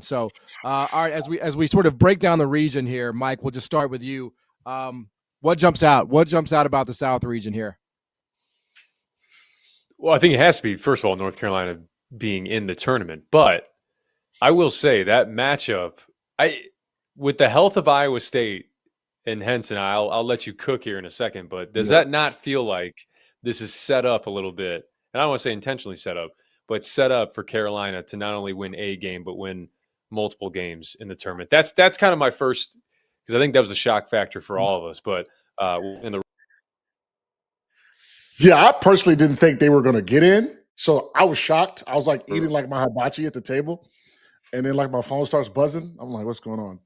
So, all right, as we sort of break down the region here, Mike, we'll just start with you. What jumps out? What jumps out about the South region here? Well, I think it has to be, first of all, North Carolina being in the tournament. But I will say that matchup, with the health of Iowa State and Henson, I'll let you cook here in a second, but does that not feel like this is set up a little bit? And I don't want to say intentionally set up, but set up for Carolina to not only win a game, but win multiple games in the tournament. That's kind of my first, because I think that was a shock factor for all of us. But I personally didn't think they were going to get in, so I was shocked. I was like eating like my hibachi at the table, and then like my phone starts buzzing. I'm like, "What's going on?"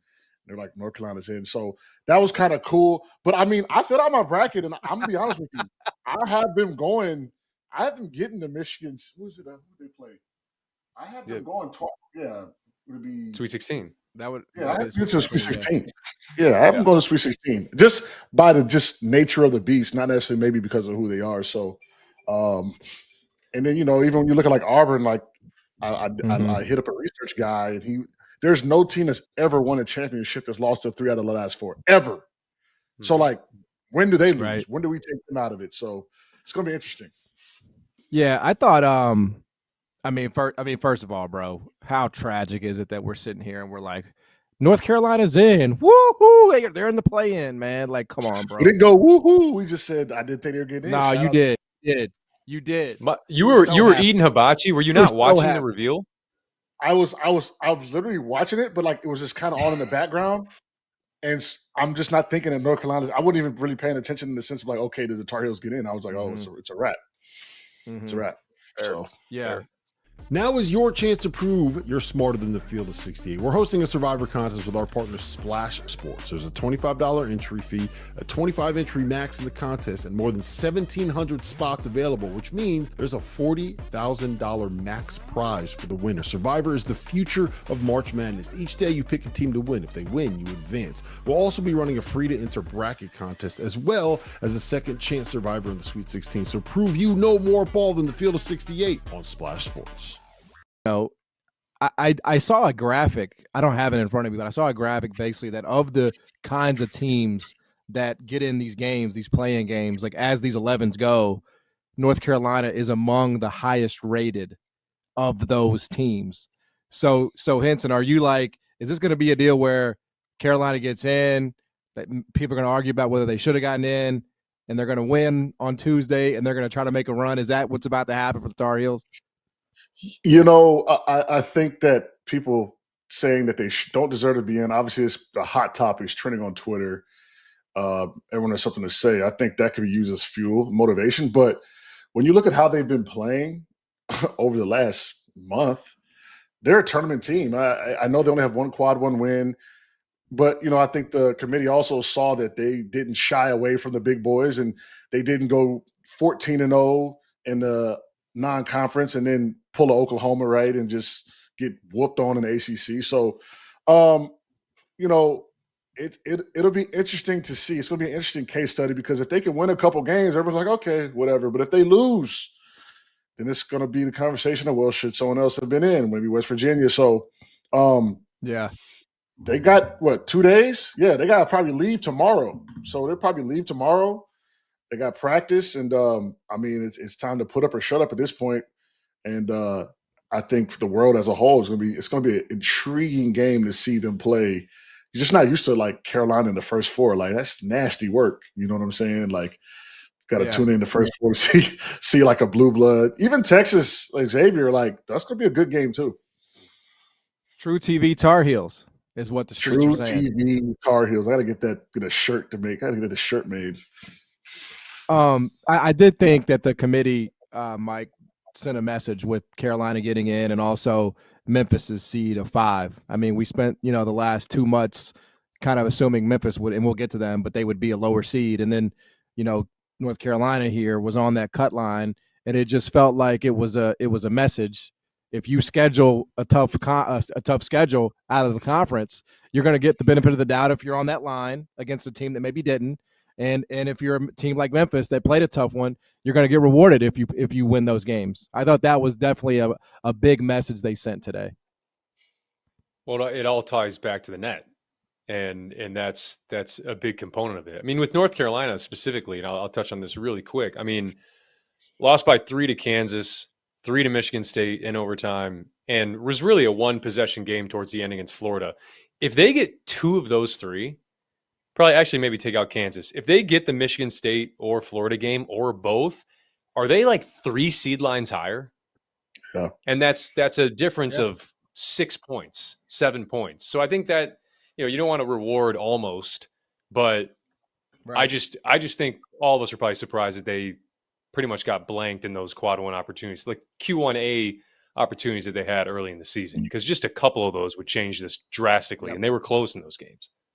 They're like, "North Carolina's in." So that was kind of cool. But I mean, I filled out my bracket, and I'm gonna be honest with you, I have been going. I haven't gotten to Michigan's. Who is it? Who they play? I have been going. Would it be Sweet 16? I haven't been to Sweet 16. I haven't gone to Sweet 16 just by the nature of the beast, not necessarily maybe because of who they are. So, and then even when you look at like Auburn, like I hit up a research guy, and there's no team that's ever won a championship that's lost to 3 out of the last 4 ever. Mm-hmm. So like, when do they lose? Right. When do we take them out of it? So it's going to be interesting. Yeah, I thought. First of all, bro, how tragic is it that we're sitting here and we're like, North Carolina's in, woohoo! They're in the play-in, man. Like, come on, bro. We didn't go woohoo. We just said I didn't think they were getting in. No, you did. You did. You were eating hibachi. Were you not watching the reveal? I was literally watching it, but like it was just kind of on in the background, and I'm just not thinking of North Carolina. I wasn't even really paying attention in the sense of like, okay, did the Tar Heels get in? I was like, oh, it's a wrap. Mm-hmm. It's a wrap. So yeah. Now is your chance to prove you're smarter than the field of 68. We're hosting a Survivor contest with our partner Splash Sports. There's a $25 entry fee, a 25 entry max in the contest, and more than 1,700 spots available, which means there's a $40,000 max prize for the winner. Survivor is the future of March Madness. Each day you pick a team to win. If they win, you advance. We'll also be running a free to enter bracket contest as well as a second chance Survivor in the Sweet 16. So prove you know more ball than the field of 68 on Splash Sports. I saw a graphic. I don't have it in front of me, but I saw a graphic basically that of the kinds of teams that get in these games, these play-in games, like as these 11s go, North Carolina is among the highest rated of those teams. So Henson, are you like, is this going to be a deal where Carolina gets in, that people are going to argue about whether they should have gotten in, and they're going to win on Tuesday, and they're going to try to make a run? Is that what's about to happen for the Tar Heels? I think that people saying that they don't deserve to be in, obviously it's a hot topic. It's trending on Twitter. Everyone has something to say. I think that could be used as fuel, motivation. But when you look at how they've been playing over the last month, they're a tournament team. I know they only have one quad one win, but I think the committee also saw that they didn't shy away from the big boys, and they didn't go 14-0 in the non-conference and then pull a Oklahoma, right, and just get whooped on in the ACC. So, it'll be interesting to see. It's going to be an interesting case study, because if they can win a couple games, everyone's like, okay, whatever. But if they lose, then it's going to be the conversation of, well, should someone else have been in? Maybe West Virginia. So, they got, 2 days? Yeah, they got to probably leave tomorrow. So they'll probably leave tomorrow. They got practice, and it's time to put up or shut up at this point. And I think for the world as a whole, it's going to be an intriguing game to see them play. You're just not used to like Carolina in the first 4. Like, that's nasty work. You know what I'm saying? Like, got to tune in the first 4 to see like a blue blood. Even Texas, like Xavier, like that's going to be a good game too. True TV Tar Heels is what the streets are saying. True TV Tar Heels. I got to get a shirt to make. I got to get a shirt made. I did think that the committee, Mike, sent a message with Carolina getting in and also Memphis's seed of 5. I mean, we spent, the last 2 months kind of assuming Memphis would, and we'll get to them, but they would be a lower seed. And then, North Carolina here was on that cut line, and it just felt like it was a message. If you schedule a tough schedule out of the conference, you're going to get the benefit of the doubt if you're on that line against a team that maybe didn't. And if you're a team like Memphis that played a tough one, you're going to get rewarded if you win those games. I thought that was definitely a big message they sent today. Well, it all ties back to the net. And that's a big component of it. I mean, with North Carolina specifically, and I'll touch on this really quick. I mean, lost by 3 to Kansas, 3 to Michigan State in overtime, and was really a 1-possession game towards the end against Florida. If they get 2 of those 3, probably actually maybe take out Kansas. If they get the Michigan State or Florida game or both, are they like 3 seed lines higher? Yeah. And that's a difference of 6 points, 7 points. So I think that, you don't want to reward almost, but I just think all of us are probably surprised that they pretty much got blanked in those quad 1 opportunities, like Q1A opportunities that they had early in the season, because just a couple of those would change this drastically, and they were close in those games.